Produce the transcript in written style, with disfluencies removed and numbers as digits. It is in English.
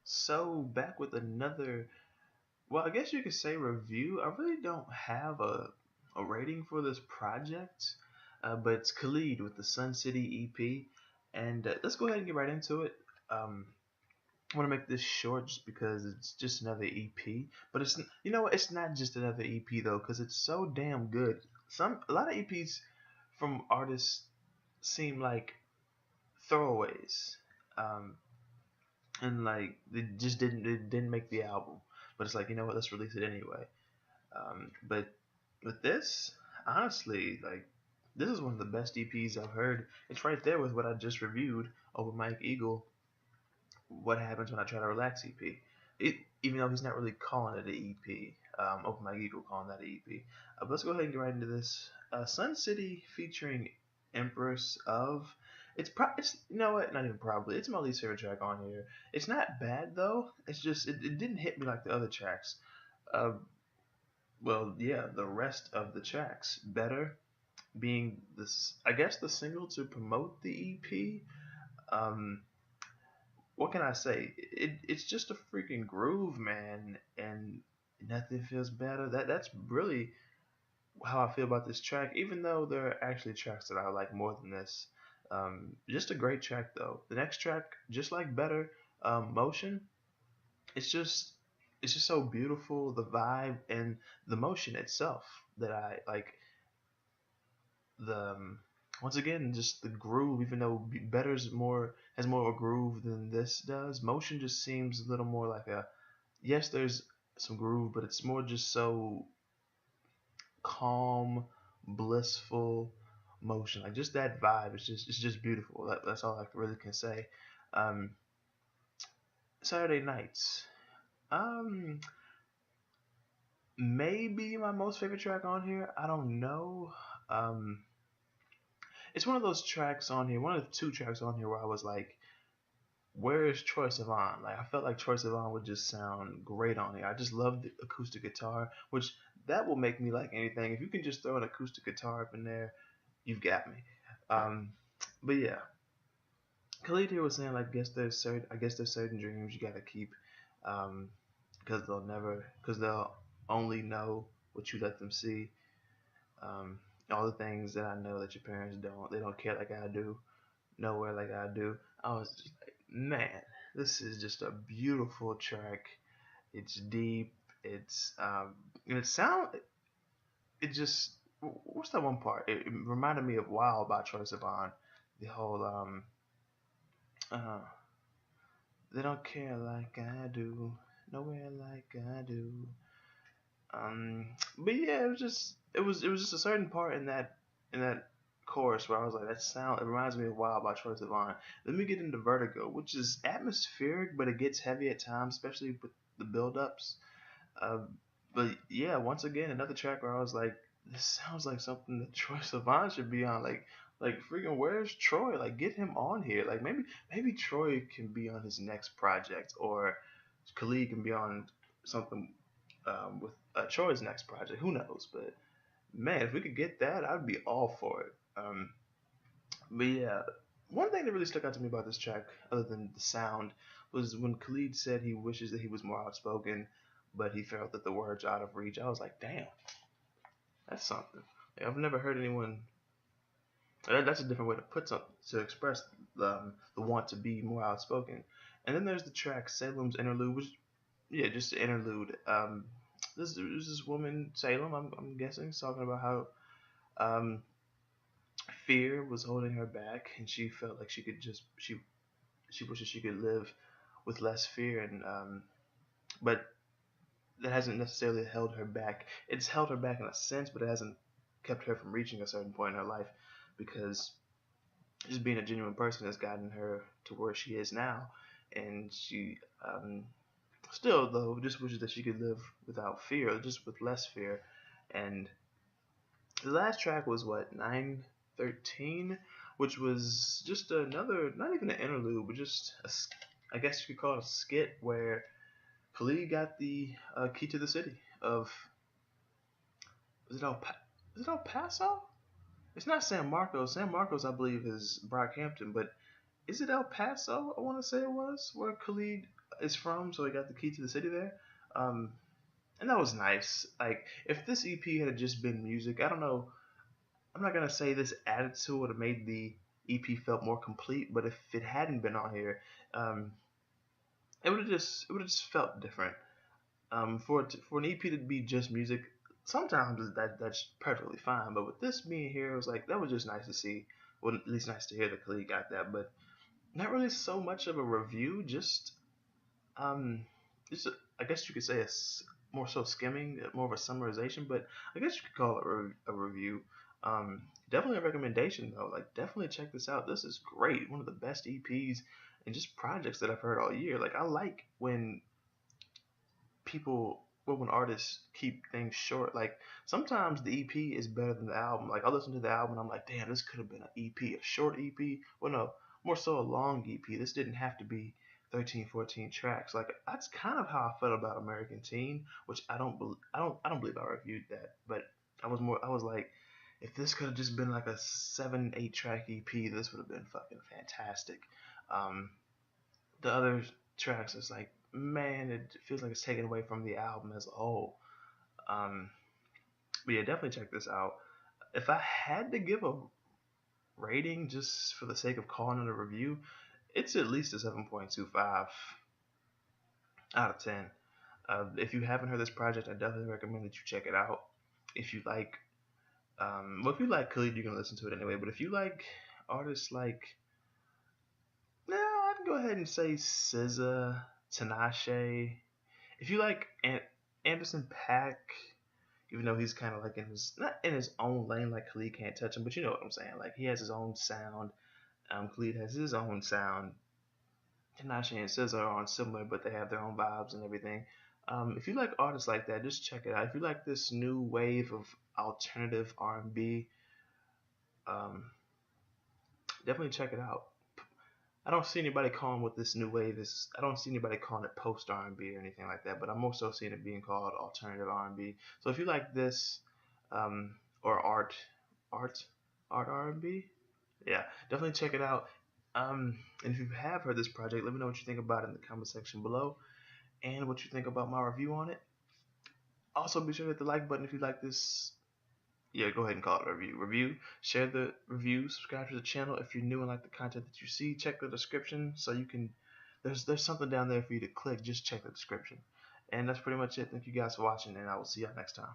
So back with another, well, I guess you could say review. I really don't have a rating for this project, but it's Khalid with the Sun City EP, and let's go ahead and get right into it. I want to make this short just because it's just another EP, but you know what? It's not just another EP though, because it's so damn good. A lot of EPs from artists seem like throwaways. Um, and like they didn't make the album, but it's like, you know what, let's release it anyway. But with this, honestly, like, this is one of the best EPs I've heard. It's right there with what I just reviewed over Mike Eagle, What Happens When I Try to Relax EP. Even though he's not really calling it an EP, over Mike Eagle calling that an EP. But let's go ahead and get right into this. Sun City featuring Empress of. It's, you know what, not even probably. It's my least favorite track on here. It's not bad though. It's just it didn't hit me like the other tracks. Uh, well, yeah, the rest of the tracks better, being this, I guess, the single to promote the EP. Um, what can I say? It's just a freaking groove, man, and nothing feels better. That's really how I feel about this track. Even though there are actually tracks that I like more than this. Just a great track though. The next track, just like Better, Motion. It's just it's just so beautiful. The vibe and the motion itself that I like. The Once again, just the groove. Even though Better's more has more of a groove than this does, Motion just seems a little more like a, yes, there's some groove, but it's more just so calm, blissful motion. Like, just that vibe. It's just beautiful. That's all I really can say. Um, Saturday nights. Um, Maybe my most favorite track on here. I don't know. Um, it's one of those tracks on here. One of the two tracks on here where I was like, where is Troy Sivan? Like, I felt like Troy Sivan would just sound great on here. I just love the acoustic guitar, which that will make me like anything. If you can just throw an acoustic guitar up in there, you've got me. Um, but yeah, Khalid here was saying, like, I guess there's certain dreams you gotta keep, um, because they'll only know what you let them see. Um, all the things that I know that your parents don't, they don't care like I do, nowhere like I do. I was just like, man, this is just a beautiful track. It's deep. It's and it sound. It just, what's that one part? It reminded me of Wild by Troye Sivan. The whole uh, they don't care like I do, nowhere like I do. But yeah, it was just a certain part in that chorus where I was like, that sound, it reminds me of Wild by Troye Sivan. Let me get into Vertigo, which is atmospheric, but it gets heavy at times, especially with the build-ups. Uh, but yeah, once again, another track where I was like, this sounds like something that Troye Sivan should be on. Like freaking, where's Troy? Like, get him on here. Like, maybe Troy can be on his next project, or Khalid can be on something, with Troy's next project. Who knows? But man, if we could get that, I'd be all for it. But yeah, one thing that really stuck out to me about this track, other than the sound, was when Khalid said he wishes that he was more outspoken, but he felt that the words are out of reach. I was like, damn, that's something. Like, I've never heard anyone. That's a different way to put something, to express the want to be more outspoken. And then there's the track Salem's Interlude, which, yeah, just the interlude. This woman, Salem, I'm guessing, is talking about how, um, fear was holding her back, and she felt like she wishes she could live with less fear, and but that hasn't necessarily held her back. It's held her back in a sense, but it hasn't kept her from reaching a certain point in her life, because just being a genuine person has gotten her to where she is now, and she, still though just wishes that she could live without fear, just with less fear. And the last track was what, 913, which was just another, not even an interlude, but just I guess you could call it a skit where Khalid got the key to the city of, is it is it El Paso? It's not San Marcos. San Marcos, I believe, is Brockhampton, but is it El Paso? I want to say it was where Khalid is from, so he got the key to the city there. Um, and that was nice. Like if this EP had just been music, I don't know. I'm not gonna say this added to it or made the EP felt more complete, but if it hadn't been on here, um, it would have just felt different. For an EP to be just music, sometimes that's perfectly fine. But with this being here, it was like that was just nice to see. Well, at least nice to hear that Khalid got that, but not really so much of a review. Um, just I guess you could say it's more so skimming, more of a summarization. But I guess you could call it a review. Definitely a recommendation though. Like definitely check this out. This is great. One of the best EPs and just projects that I've heard all year. Like I like when when artists keep things short. Like sometimes the EP is better than the album. Like I listen to the album and I'm like, damn, this could have been an EP, a short EP. Well, no, more so a long EP. This didn't have to be 13, 14 tracks. Like that's kind of how I felt about American Teen, which I don't believe I reviewed that, but I was like, if this could have just been like a 7, 8 track EP, this would have been fucking fantastic. Um, the other tracks is like, man, it feels like it's taken away from the album as a whole. Um, but yeah, definitely check this out. If I had to give a rating just for the sake of calling it a review, it's at least a 7.25 out of 10. If you haven't heard this project, I definitely recommend that you check it out. If you like, if you like Khalid, you can listen to it anyway. But if you like artists like, no, I can go ahead and say SZA, Tinashe. If you like Anderson .Paak, even though he's kind of like in his not in his own lane, like Khalid can't touch him, but you know what I'm saying. Like he has his own sound. Khalid has his own sound. Tinashe and SZA are on similar, but they have their own vibes and everything. If you like artists like that, just check it out. If you like this new wave of alternative R&B, um, definitely check it out. I don't see anybody calling what this new wave is. I don't see anybody calling it post R&B or anything like that. But I'm also seeing it being called alternative R&B. So if you like this, or art, art R&B, yeah, definitely check it out. And if you have heard this project, let me know what you think about it in the comment section below, and what you think about my review on it. Also, be sure to hit the like button if you like this. Yeah, go ahead and call it a review. Share the review. Subscribe to the channel if you're new and like the content that you see. Check the description so you can. There's something down there for you to click. Just check the description. And that's pretty much it. Thank you guys for watching, and I will see y'all next time.